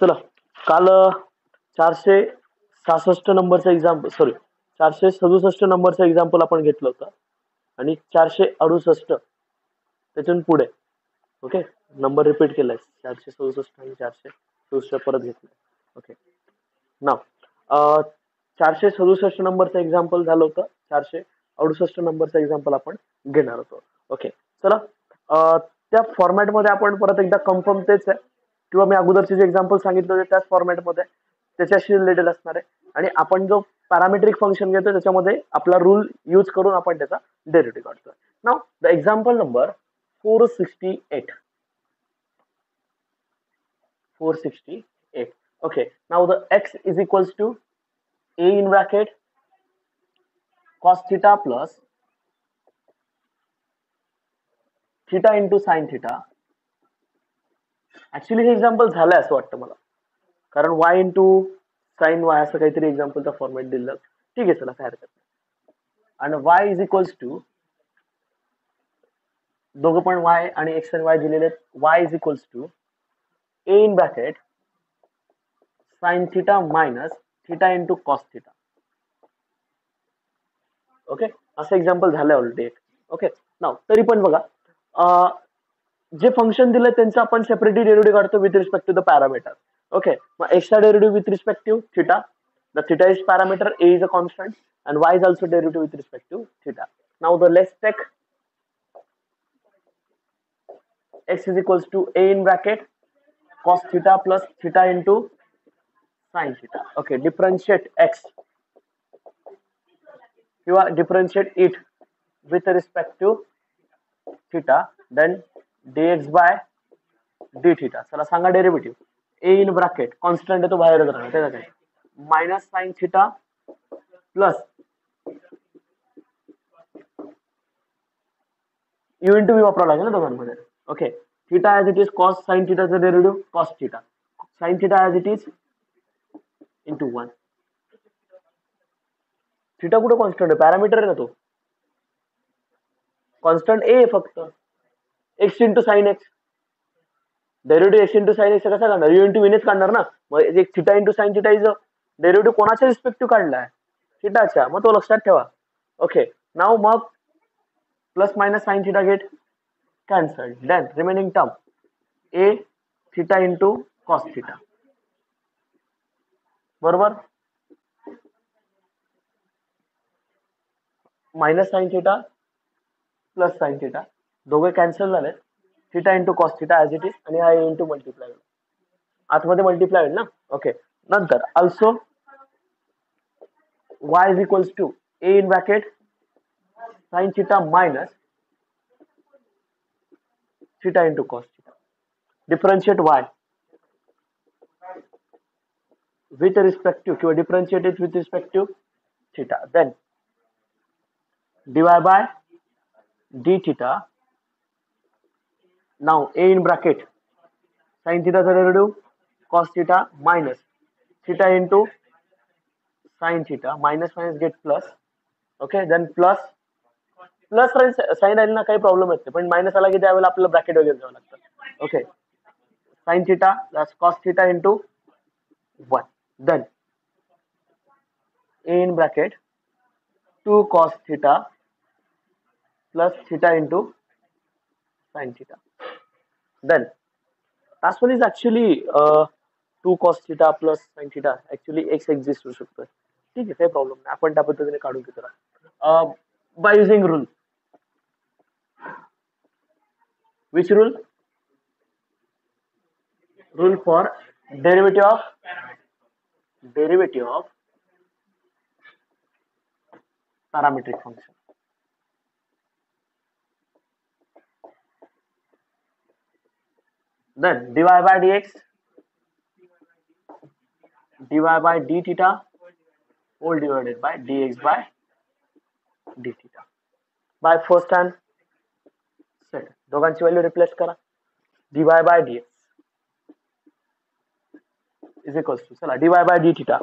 चला, काल 466 नंबरचं एक्झाम्पल, सॉरी 467 नंबरचं एक्झाम्पल आपण घेतलं होतं आणि 468 त्यातून पुढे. ओके, नंबर रिपीट केलाय 467 आणि 467 परत घेतलाय. ओके, नाव 467 नंबरचं एक्झाम्पल झालं होतं, 468 नंबरचं एक्झाम्पल आपण घेणार होतो. ओके, चला, त्या फॉर्मॅटमध्ये आपण परत एकदा कन्फर्म तेच आहे किंवा मी अगोदरचे जे एक्झाम्पल सांगितले होते त्याच फॉर्मॅटमध्ये त्याच्याशी रिलेटेड असणार आहे. आणि आपण जो पॅरामेट्रिक फंक्शन घेतो त्याच्यामध्ये आपला रूल यूज करून आपण त्याचा डेरिव्हेटिव्ह काढतोय. नाव the example number 468. 468. Okay, now the x is equals to a in bracket cos theta plus theta into sin theta. Actually हे एक्झाम्पल झालंय असं वाटतं मला, कारण y इंटू साइन y असं काहीतरी एक्झाम्पलचा फॉर्मॅट दिलं. ठीक आहे, चला काय हरकत नाही. आणि y इज इक्वल्स टू, दोघं पण y आणि x आणि y दिलेले आहेत. y is equals to a in bracket sine theta minus theta into cos theta. Okay, असं एक्झाम्पल झालंय ऑलरेडी एक. ओके, नाव तरी पण बघा, जे फंक्शन दिलंय त्यांचं आपण सेपरेटली डेरिव्हेटिव्ह काढतो with respect to the parameter. Okay, मग एक्सचा derivative with respect to theta, the theta is parameter, a is a constant and y is also derivative with respect to theta. Now the let's take x is equals to a in bracket cos theta plus theta into sin theta. Okay, differentiate x किंवा differentiate it with respect to theta, then dx by d theta. चला सांगा derivative. a in bracket constant आहे तो बाहेरच राहणार, त्याचा काय minus sine theta plus u into v वापरावं लागेल ना दोघांमध्ये. Okay, theta as it is cos sine थिटाचं derivative cos theta, sine theta as it is into 1. Theta कुठे कॉन्स्टंट आहे, पॅरामीटर आहे ना तो. कॉन्स्टंट ए फक्त x into sine x, derivative x into sine x कसा काढणार, यू इंटू विनेच काढणार ना. मग एक theta into sine theta is derivative कोणाच्या रिस्पेक्टिव्ह काढलाय, थिटाच्या, मग तो लक्षात ठेवा. ओके, नाव मग plus minus sine theta get cancel, then remaining term a theta into cos theta, बरोबर. Minus sine theta plus sine theta दोघे कॅन्सल झाले. Theta into cos theta as it is आणि हा ए इंटू मल्टिप्लाय होईल, आतमध्ये multiply होईल ना. Okay, नंतर also y is equals to a in bracket sine theta minus theta into cos theta. Differentiate y with respect to किंवा differentiate it with respect to theta, then dy by d theta. Now a in bracket sin theta चा derivative cos theta minus theta into sin theta, minus minus get plus. Okay, then plus plus sign आली ना काही problem येत नाही, पण minus आला की त्यावेळेला आपल्याला ब्रॅकेट वगैरे द्यावं लागतं. Okay, sign theta plus cos theta into 1, then a in bracket 2 cos theta plus theta into sin theta. Then last one is actually 2 cos theta plus sin theta. Actually x exist होऊ शकतोय. ठीक आहे, काही problem नाही, आपण त्या पद्धतीने काढून घेतो. By using rule, which rule, rule for derivative of parametric function. Then dy by dx, dy by d theta whole divided by dx by d theta by first and second. दोघांची value replace करा. dy by dx is equals to, चला dy by d theta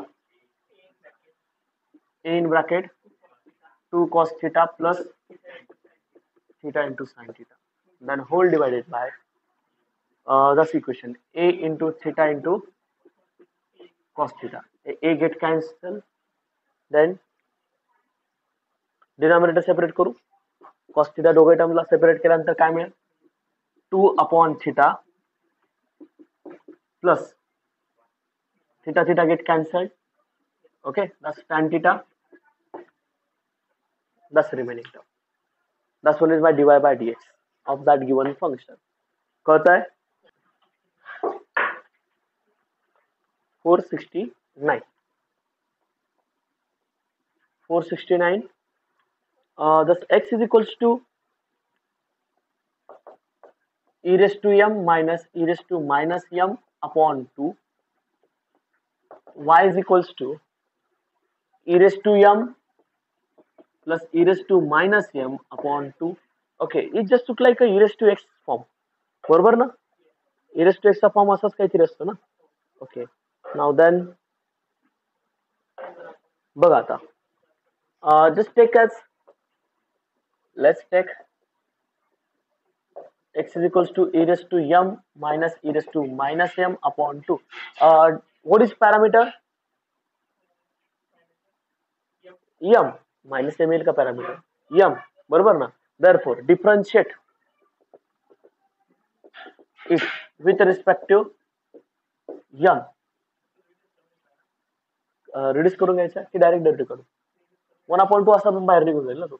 a in bracket 2 cos theta plus theta into sin theta, then whole divided by this equation a into theta into cos theta. A get cancel, then denominator separate करू, cos theta दोघे टर्मला separate केल्यानंतर काय मिळेल 2 theta plus theta theta get cancelled. Okay, that's tan theta, that's remaining term. That's one is by dy by dx of that given function. कळत आहे 469 469 thus x is equals to e raised to m minus e raised to minus m upon 2, y is equals to e raised to m plus e raised to minus m upon 2. Okay, it just took like a e raised to x form, बरोबर ना, e raised to x चा form असाच काहीतरी असतो ना. Okay, now then बघा आता just take as, let's take x is equals to e raised to m minus e raised to minus m upon 2. What is parameter? m minus m येईल का parameter m, बरोबर ना. Therefore differentiate it with respect to m. Reduce करून घ्यायचा की direct derivative करू, 1/2 असा पण बाहेर निघून जाईल ना तो.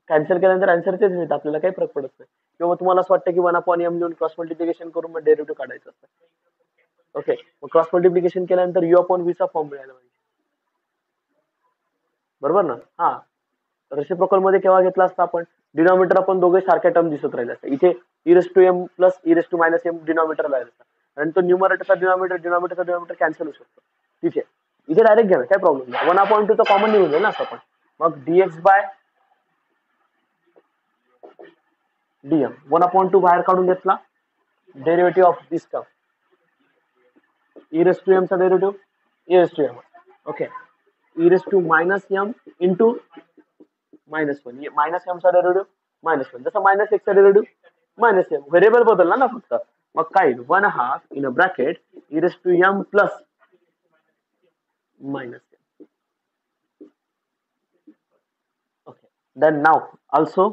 कॅन्सल केल्यानंतर आन्सर तेच मिळतं, आपल्याला काही फरक पडत नाही. किंवा तुम्हाला असं वाटतं की 1/m लिहून क्रॉस मल्टिप्लिकेशन करून मग डेरिव्हेटिव्ह काढायचं असतं. ओके, मग क्रॉस मल्टिप्लिकेशन केल्यानंतर u/v चा फॉर्म मिळायला पाहिजे, बरोबर ना. हा, रेसिप्रोकल मध्ये केव्हा घेतला असता आपण, डिनॉमिनेटर आपण दोघे सारख्या टर्म दिसत राहिले असते. इथे e raised to m plus e raised to minus m डिनॉमिनेटरला असता आणि तो न्यूमरेटरचा डिनॉमिनेटर कॅन्सल होऊ शकतो. ठीक आहे, इथे डायरेक्ट घ्या, काय प्रॉब्लेम नाही. 1/2 तर कॉमन निघून जाईल ना असं पण. मग dx बाय dm 1/2 बाहेर काढून घेतला, derivative of this term e raised to m चा derivative e raised to m. Okay, e raised to minus m into -1, minus m चा डेरिव्हेटिव्ह -1, जसं मायनस x चा डेरिव्हेटिव्ह मायनस m, व्हेरिएबल बदलला ना फक्त. मग काय 1/2 in a bracket e raised to m plus minus m. Okay, then now also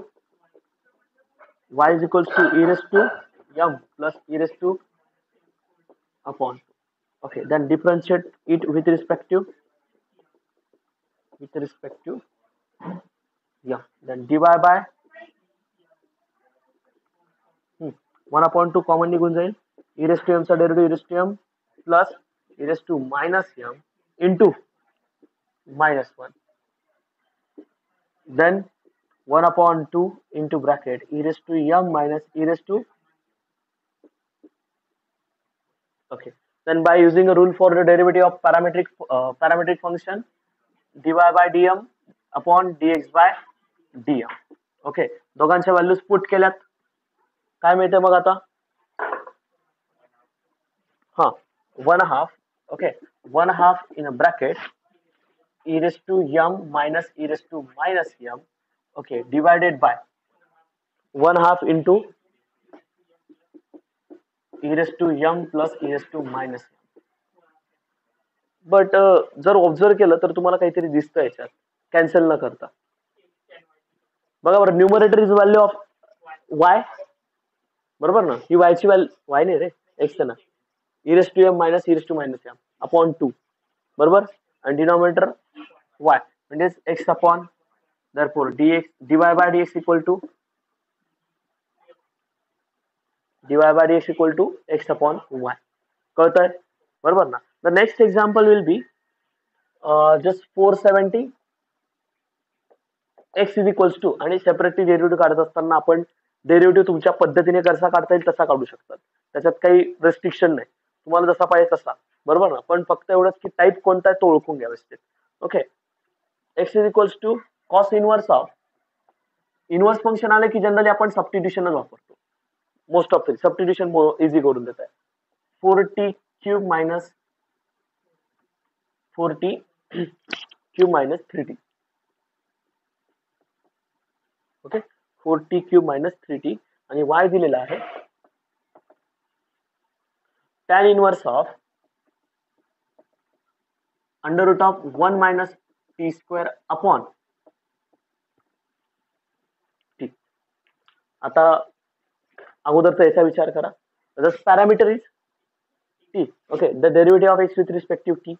y is equals to e raised to m plus e raised to upon 2. Okay, then differentiate it with respect to yeah, then dy by 1/2 common निघून जाईल, e raised to m चा derivative e raised to m plus e raised to minus m into -1, then 1/2 into bracket e raised to m minus e raised to. Okay, then by using a rule for the derivative of parametric function, dy by dm upon dx by dm. Okay, दोघांच्या values put केल्यात काय मिळते मग आता, हा 1/2. Okay, 1/2 in a bracket e raised to m minus e raised to minus m. Okay, divided by 1/2 into e raised to m plus e raised to minus m. But जर observe केलं तर तुम्हाला काहीतरी दिसतं याच्यात, कॅन्सल न करता. बघा बरं, numerator is value of y, बरोबर ना. ही y ची व्हॅल्यू, y नाही रे, x ना, e raised to m minus e raised to minus m upon 2, बरोबर. आणि डिनॉमिनेटर y म्हणजे x upon, therefore dx dy by dx equal to x upon y. कळतंय, बरोबर ना. The next example will be just 470 x is equals to, आणि separately derivative काढत असताना आपण डेरिव्हेटिव्ह तुमच्या पद्धतीने कसा काढता येईल तसा काढू शकतात, त्याच्यात काही रेस्ट्रिक्शन नाही, तुम्हाला जसा पाहिजे तसा, बरोबर ना. पण फक्त एवढंच की टाईप कोणता आहे तो ओळखून घ्या व्यवस्थित. Okay, x is equals to cos inverse of, inverse function आले की जनरली आपण सबस्टिट्यूशनच वापरतो, most of the substitution easy करून देत आहे. 4t cube minus 4t cube minus 3t. Okay, 4t cube minus 3t आणि y दिलेला आहे tan inverse of under root of 1 minus T square upon T. आता अगोदरचा याचा विचार करा. जस parameter is t. Okay, the derivative of x with respect to t,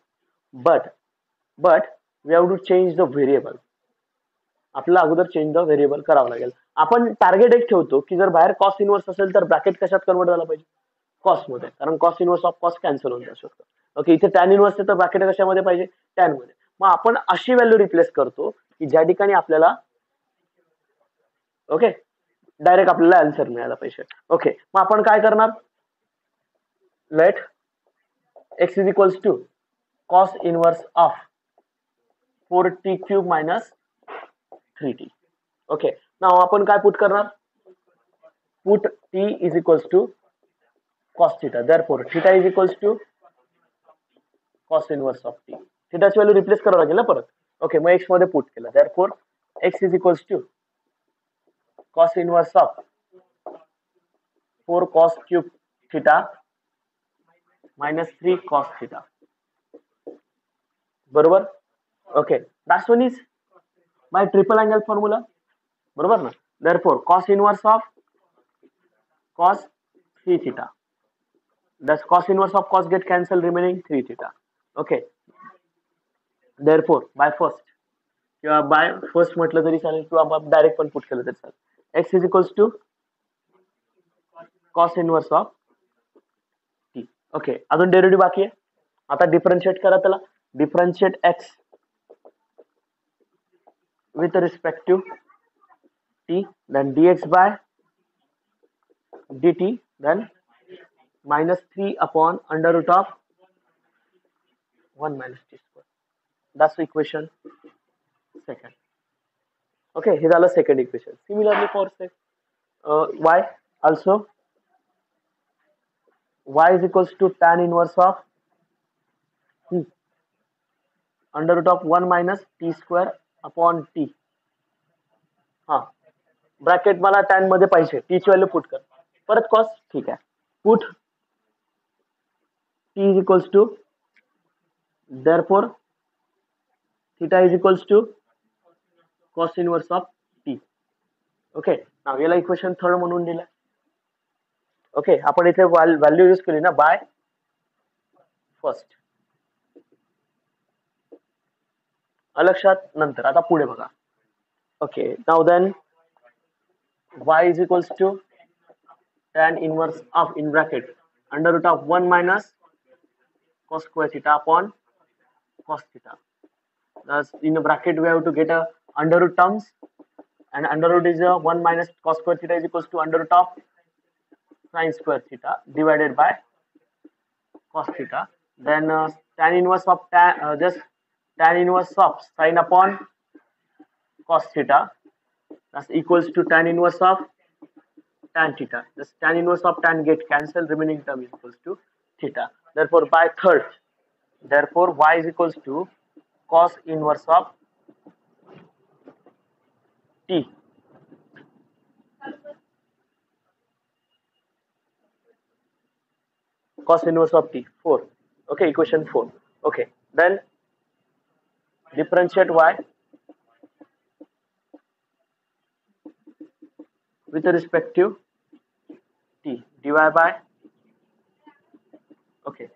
but we have to change the variable. आपल्याला अगोदर चेंज द व्हेरिएबल करावं लागेल. आपण टार्गेट एक ठेवतो की जर बाहेर कॉस इनवर्स असेल तर ब्रॅकेट कशात कन्वर्ट झाला पाहिजे, कॉस मध्ये, कारण cos inverse of cos cancel होऊन जाऊ शकतो. ओके, इथे टॅन इनवर्स आहे तर ब्रॅकेट कशामध्ये पाहिजे, टॅन मध्ये. मग आपण अशी व्हॅल्यू रिप्लेस करतो की ज्या ठिकाणी आपल्याला ओके डायरेक्ट आपल्याला आन्सर मिळायला पाहिजे. ओके, मग आपण काय करणार, late x is equals to cos inverse of 4t cube minus 3t. Okay, now आपण काय पुट करणार, put t is equals to cos theta, therefore theta is equals to cos inverse of t. थीटाची value replace करावं लागेल ना परत. Okay, मग x मध्ये पुट केलं, therefore x is equals to cos inverse of 4 cos cube theta minus 3 cos theta. बरोबर. Okay, last one is my triple angle formula. बरोबर ना. Therefore cos inverse of cos 3 theta. Thus cos inverse of cos get cancelled, remaining 3 theta. Okay. Therefore by first किंवा by first म्हटलं तरी चालेल किंवा direct पण put केलं तरी चालेल. x is equals to cos inverse of t. Okay, अजून डेरिव्हेटिव्ह बाकी आहे. आता डिफरन्शिएट करा त्याला. Differentiate x with respect to t, then dx by dt, then minus 3 upon under root of 1 minus t square. That's the equation second. Okay, हे झालं second equation. Similarly for y also, y is equals to tan inverse of under root of 1 minus t square upon t. हा, bracket मला tan मध्ये पाहिजे, t ची value put कर, परत cos. ठीक आहे, put t is equals to, therefore theta is equals to cos inverse of t. Okay, now याला इक्वेशन थर्ड म्हणून दिलं. ओके, आपण इथे व्हॅल्यू यूज केली ना बाय फर्स्ट. लक्षात. नंतर आता पुढे बघा. Okay, now then y is equals to tan inverse of in bracket under root of 1 minus cos square theta upon cos theta. Thus in a bracket we have to get a under root terms, and under root is 1 minus cos square theta is equals to under root of sin square theta divided by cos theta. Then tan inverse of just tan inverse of sin upon cos theta, that's equals to tan inverse of tan theta. This tan inverse of tan get cancelled, remaining term is equals to theta. Therefore by third, therefore y is equals to cos inverse of t. Cos inverse of t, 4. Okay, equation 4. Okay, then differentiate y with respect to t, dy by, okay,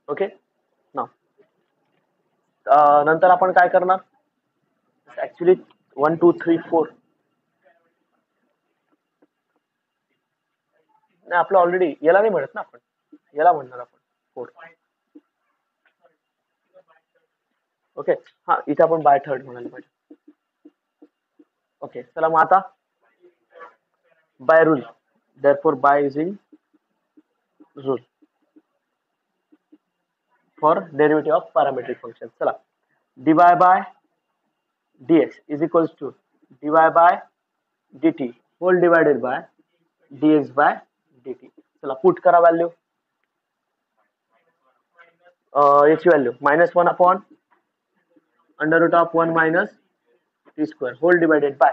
okay. Now नंतर आपण काय करणार, actually 1 2 3 4 नाही, आपलं already याला नाही म्हणत ना आपण, याला म्हणणार आपण 4. ओके, हा, इथे आपण बाय थर्ड म्हणायला पाहिजे. ओके, चला मग आता by rule, therefore by using rule for derivative of parametric function. चला, dy by dx is equals to dy by dt whole divided by dx by dt. चला, पुट करा व्हॅल्यू. याची value -1 upon under root of 1 minus t square whole divided by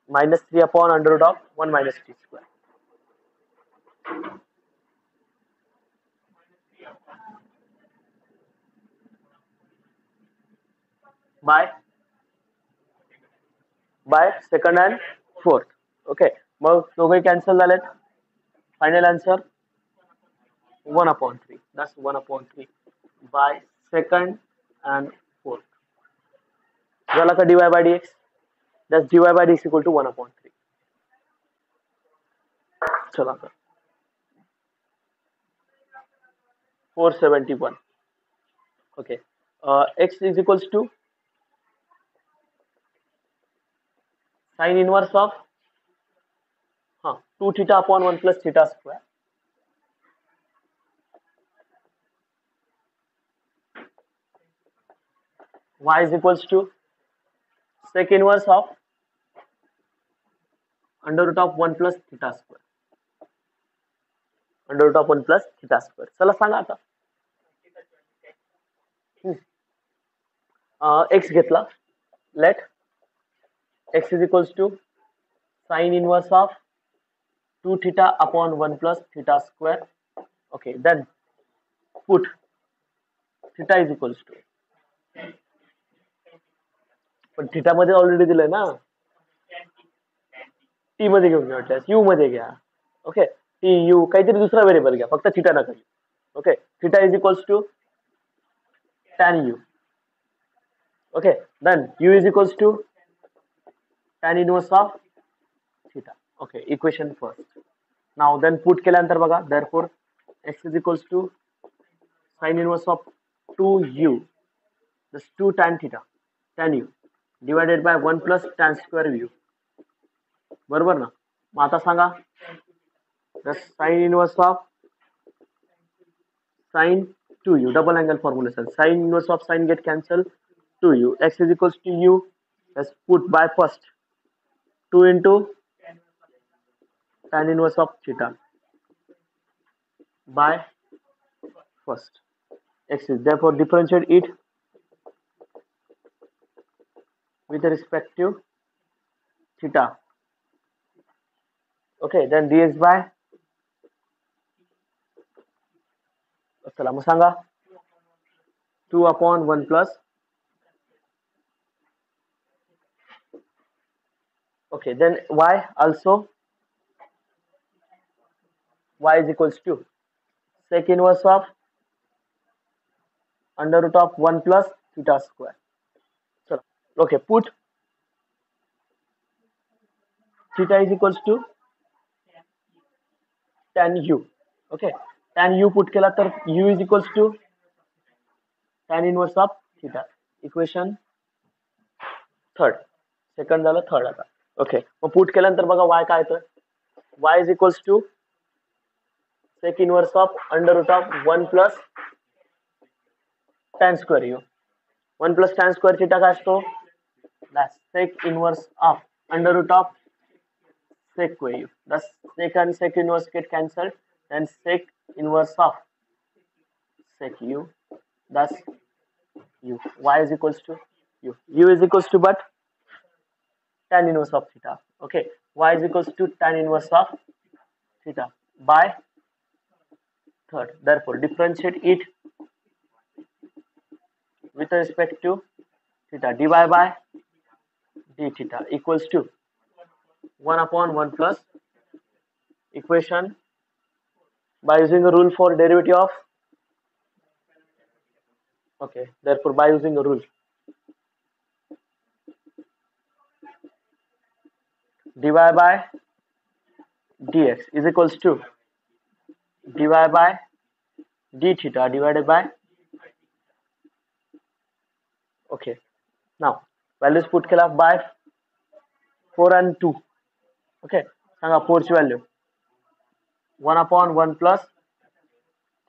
-3 upon under root of 1 minus t square. By second and fourth. Okay, मग दोघे cancel झालेत. Final answer 1/3. That's 1/3 by second and fourth. झाला का dy by dx? That's dy by dx equal to 1/3. चला आता 471. Okay, x is equals to sine inverse of 2 theta upon 1 plus theta square. y is equals to sec inverse of under root of 1 plus theta square. under root of 1 plus theta square. चला सांगा आता. x घेतला. Let x is equals to sin inverse of 2 theta upon 1 plus theta square. Okay, then put theta is equals to, पण theta मध्ये already दिलंय ना, T मध्ये घेऊन घ्या, वाटल्यास यू मध्ये घ्या. ओके, टी यू काहीतरी दुसरा व्हेरिएबल घ्या, फक्त थीटा नका घेऊ. Okay, theta is equals to tan u. Okay, then u is equals to tan inverse of theta. Okay, equation first. Now then put केल्यानंतर बघा, therefore x is equals to sin inverse of 2u, that's 2 tan theta, tan u divided by 1 plus tan square u. बरोबर ना. मग आता सांगा, the sin inverse of sin 2u, double angle formulation, sin inverse of sin get cancel, 2u, x is equals to u, let's put by first 2 into tan inverse of theta by first x is, therefore differentiate it with respect to theta. Okay, then dx by, चला मग सांगा, 2/1 plus. Okay, then y also, y is equals to sec inverse of under root of 1 plus theta square. So, okay, put theta is equals to tan u. Okay, tan u put केला तर u is equals to tan inverse of theta. Equation third, second झालं, third आता. Okay, मग put केल्यानंतर बघा y काय येतं, y is equals to sec inverse of under root of 1 plus tan square u. 1 plus tan square theta काय असतो, that's sec inverse of under root of sec u. Thus sec and sec inverse get cancelled, then sec inverse of sec u, thus u. Y is equals to u. U is equals to but tan inverse of theta. Okay, y is equals to tan inverse of theta by third. Therefore differentiate it with respect to theta, dy by d theta equals to 1/1 plus equation by using a rule for derivative of. Okay, therefore by using a rule, dy by dx is equals to dy by d theta divided by. Okay, now values put केला by 4 and 2. Okay, सांगा 4 ची value 1/1 plus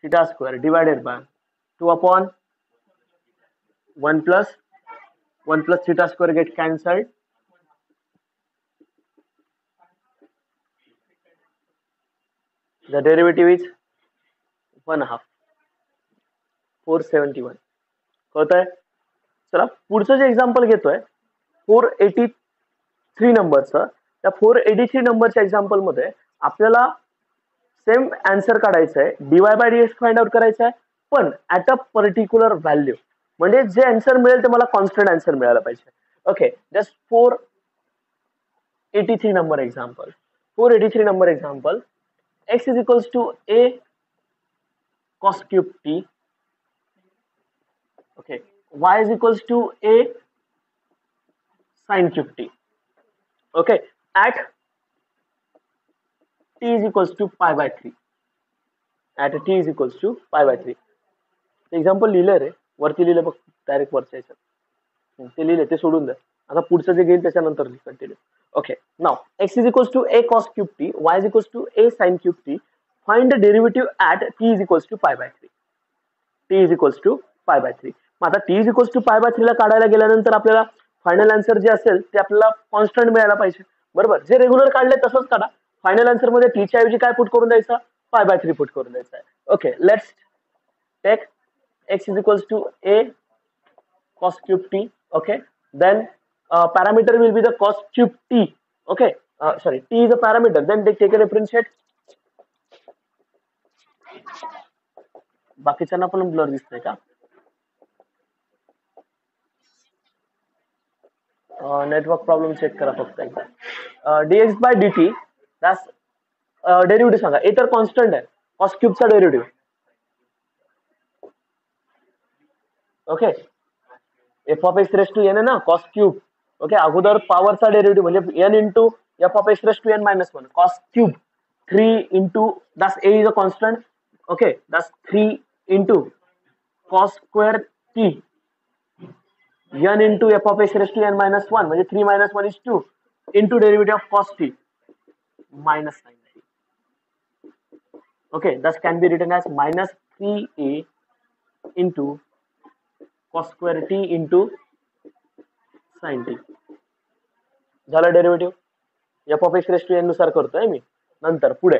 theta square divided by 2/1 plus 1 plus theta square get cancelled. The derivative is 1/2. 471. कळतंय. चला पुढचं जे example घेतोय 483 नंबरचं, त्या 483 नंबरच्या एक्झाम्पल मध्ये आपल्याला सेम आन्सर काढायचं आहे, dy by d x find out करायचं आहे, पण ऍट अ पर्टिक्युलर व्हॅल्यू. म्हणजे जे आन्सर मिळेल ते मला कॉन्स्टंट आन्सर मिळायला पाहिजे. Okay, just 483 number example. 483 number example. X is equals to a cos cube t. Okay, y is equals to a sin cube t. Okay, at t is equals to pi by 3. At t is equals to pi by 3. Example लिहिलंय रे, वरती लिहिलं बघ, direct वरच्या याच्यात ते लिहिलंय, ते सोडून द्या. आता पुढचं जे घेईल त्याच्यानंतर continue. Okay, now x is equals to a cos cube t, y is equals to a sin cube t. Find the derivative at t is equals to pi by 3. t is equals to pi by 3. मग आता t is equals to pi by 3 ला काढायला गेल्यानंतर आपल्याला final answer जे असेल ते आपल्याला कॉन्स्टंट मिळायला पाहिजे, बरोबर. जे रेग्युलर काढले तसंच काढा. फायनल आन्सर मध्ये t च्या ऐवजी काय पुट करून द्यायचा, pi by 3 पुट करून द्यायचा आहे. Okay, let's take x is equals to a cos cube t. Okay, then parameter will be the cos cube t. Okay, sorry, t is a parameter, then they take a differentiate. बाकीच्यांना पण blur दिसतंय का? Network problem check करा फक्त एकदा. dx by dt, derivative सांगा. ए तर constant आहे, cos क्यूबचा derivative. Okay, f of x raise to n आहे ना, कॉस क्यूब. ओके, अगोदर पॉवरचा डेरिव्हेटिव्ह म्हणजे n into f of x raise to n minus one, cos cube 3 into that's a is a constant. Okay, that's 3 into cos square t n into f of x raise to n minus one, म्हणजे 3 मायनस 1 is 2 into derivative of cos t minus sign t. Okay, that can be written as minus 3a into cos square t into sin t. झालं derivative. F of x raise to n नुसार करतोय मी. नंतर पुढे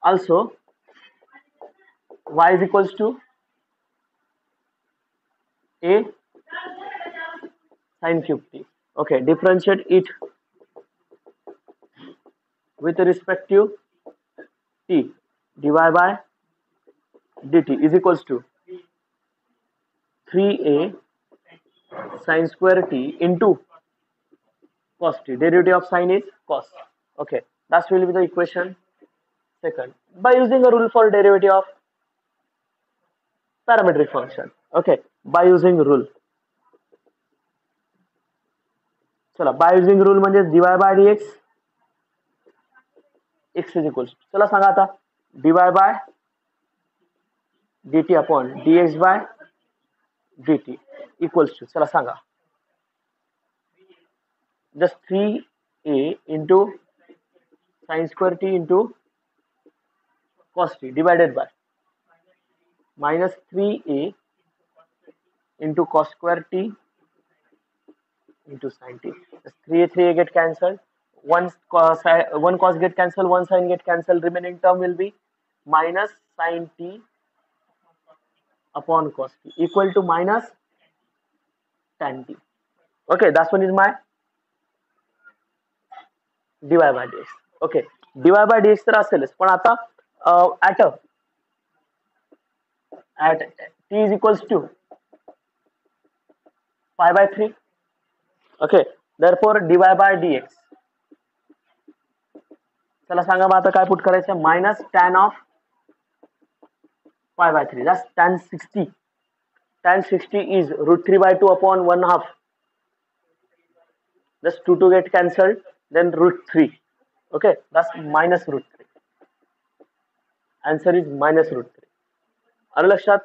also y is equals to a sin cube t. Okay, differentiate it with respect to t. dy by dt is equals to 3a sin square t into cos t. Derivative of sin is cos. Okay, that will be the equation second. By using a rule for derivative of parametric function. Okay, by using rule. चला, by using rule म्हणजे dy by dx x is equals to, चला सांगा आता, dy by dt upon dx by dt equals to, चला सांगा, just 3a into sin square t into cos t divided by minus 3a into cos square t into sin t. 3a get cancelled, one cos get cancelled, one sin get cancelled, remaining term will be minus sin t upon cos t equal to minus tan t. Okay, that one is my dy by dx. Okay, dy by dx तर असेलच, पण आता at t is equals to pi by 3. Okay, therefore dy by dx, चला सांगा मग आता काय put करायचं, minus tan of pi by 3, that's tan 60. Tan 60 is root 3 by 2 upon 1/2. Just 2 get cancelled, then root 3. Okay, that's minus root 3. Answer is minus root 3. आलं लक्षात?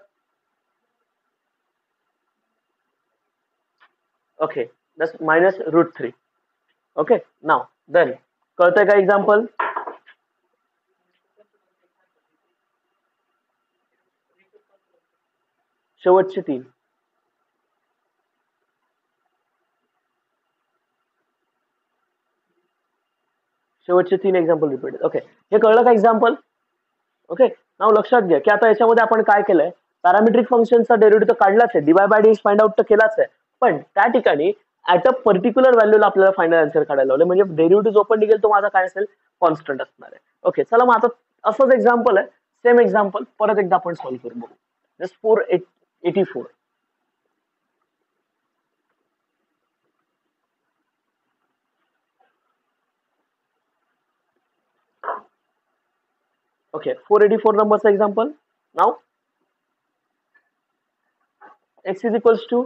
Okay, that's minus root 3. Okay, now then कळतंय का example? शेवटचे 3. शेवटचे 3 example repeat. Okay, हे कळलं का example? Okay, नाव लक्षात घ्या की आता याच्यामध्ये आपण काय केलंय, पॅरामेट्रिक फंक्शनचा डेरिव्हेटिव्ह तर काढलाच आहे, dy by dx find out तर केलाच आहे, पण त्या ठिकाणी ऍट अ पर्टिक्युलर व्हॅल्यूला आपल्याला फायनल आन्सर काढायला लावले, म्हणजे डेरिव्हेटिव्ह जो पण निघेल तो माझा काय असेल, कॉन्स्टंट असणार आहे. ओके, चला मग आता असंच एक्झाम्पल आहे, सेम एक्झाम्पल परत एकदा आपण सॉल्व्ह करून बघू. Just 484. Okay, 484 numbers example. Now x is equals to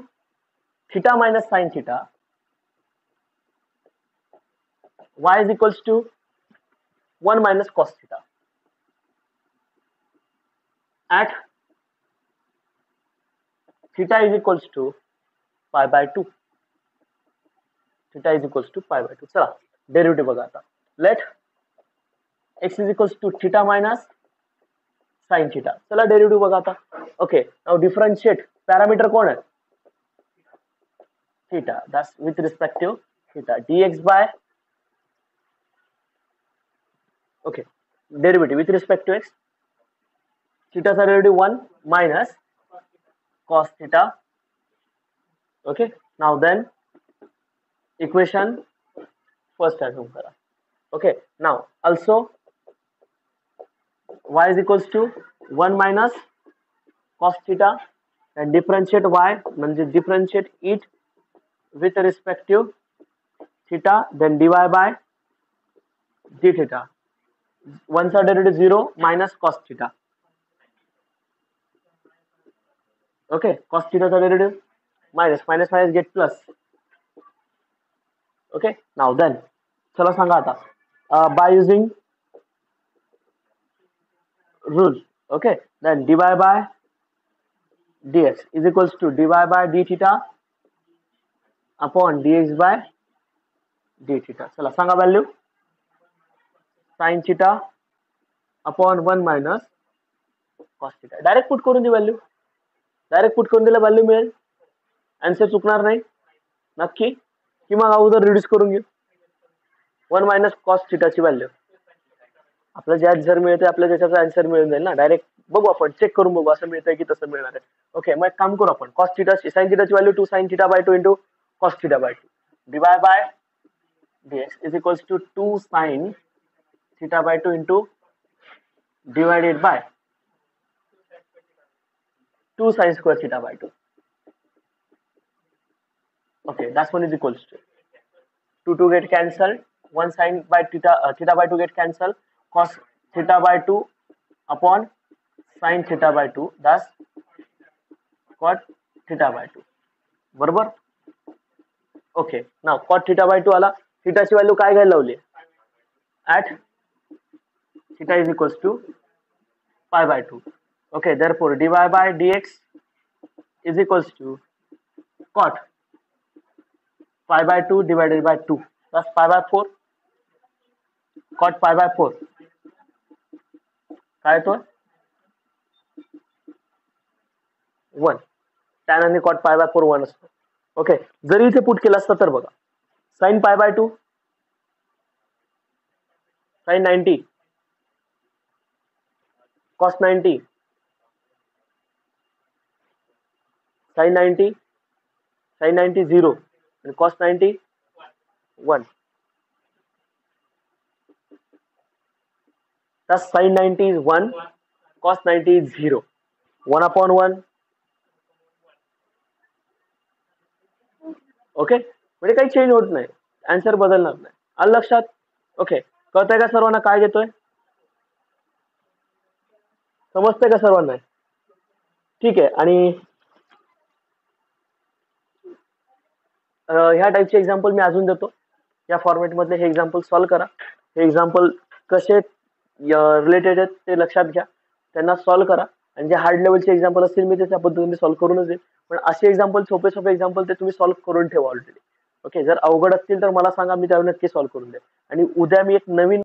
theta minus sin theta, y is equals to 1 minus cos theta at theta is equals to pi by 2. Theta is equals to pi by 2. चला derivative बघा आता. Let x is equals to theta minus sin theta. चला derivative बघा आता. Okay, now differentiate. Parameter कोण आहे? theta. That's with respect to theta. dx by, okay, derivative with respect to x. Theta चा derivative 1 minus cos theta. Okay, now then equation first assume kara. Okay, now also y is equals to 1 minus cos theta, and differentiate y म्हणजे differentiate it with respect to theta, then dy by d theta. 1 चा derivative 0 minus cos theta. Okay, cos theta चा derivative minus minus get plus. Okay, now then चला सांगा आता by using rule. Okay, then dy by dx is equals to dy by d theta upon dx by d theta. चला सांगा value. sin theta upon 1 minus cos theta. Direct put करून the value. Direct put करून दिला value मिळेल. Answer चुकणार नाही नक्की, की मग अगोदर रिड्यूस करून घेऊ. 1 मायनस कॉस थिटाची व्हॅल्यू आपल्याला जे आन्सर मिळते आपल्याला त्याचा आन्सर मिळून जाईल ना. डायरेक्ट बघू आपण, चेक करून बघू असं मिळतंय की तसं मिळणार आहे. ओके, मग एक काम करू आपण. कॉस थिटाची साइन थिटाची value 2 sin theta by 2 into cos theta by 2 dy by dx is equals to 2 sin theta by 2 into divided by 2 sin square theta by 2. Okay, that's one is equals to 2 get cancelled, 1 sin by theta by 2 get cancelled, cos theta by 2 upon sin theta by 2, that's cot theta by 2. बरोबर. Okay, now cot theta by 2 आला. थीटाची value काय घ्यायला लावली? at theta is equals to pi by 2. Okay, therefore dy by dx is equals to cot pi by 2 divided by 2. That's pi by 4. Cot pi by 4. काय तो 1. tan आणि cot pi by 4 1 असतो. Okay, जरी इथे put केलं असतं तर बघा, sin pi by 2 sin 90 cos 90 sin 90 sin 90 0 and cos 90 1. Thus sin 90 is 1, cos 90 is 0. 1 upon 1. Okay, म्हणजे काही चेंज होत नाही, आन्सर बदलणार नाही. आलं लक्षात? ओके, कळतंय का सर्वांना काय घेतोय? समजतंय का सर्वांना? ठीक आहे. आणि ह्या टाईपचे एक्झाम्पल मी अजून देतो. या फॉर्मॅट मधले हे एक्झाम्पल सॉल्व्ह करा. हे एक्झाम्पल कसे रिलेटेड आहेत ते लक्षात घ्या, त्यांना सॉल्व्ह करा. आणि जे हार्ड लेवलचे एक्झाम्पल असतील मी त्या पद्धतीने सॉल्व्ह करूनच देईल. पण असे एक्झाम्पल, सोपे सोपे एक्झाम्पल ते तुम्ही सॉल्व्ह करून ठेवा ऑलरेडी. ओके, जर अवघड असतील तर मला सांगा, मी त्यावर नक्की सॉल्व्ह करून देईल. आणि उद्या मी एक नवीन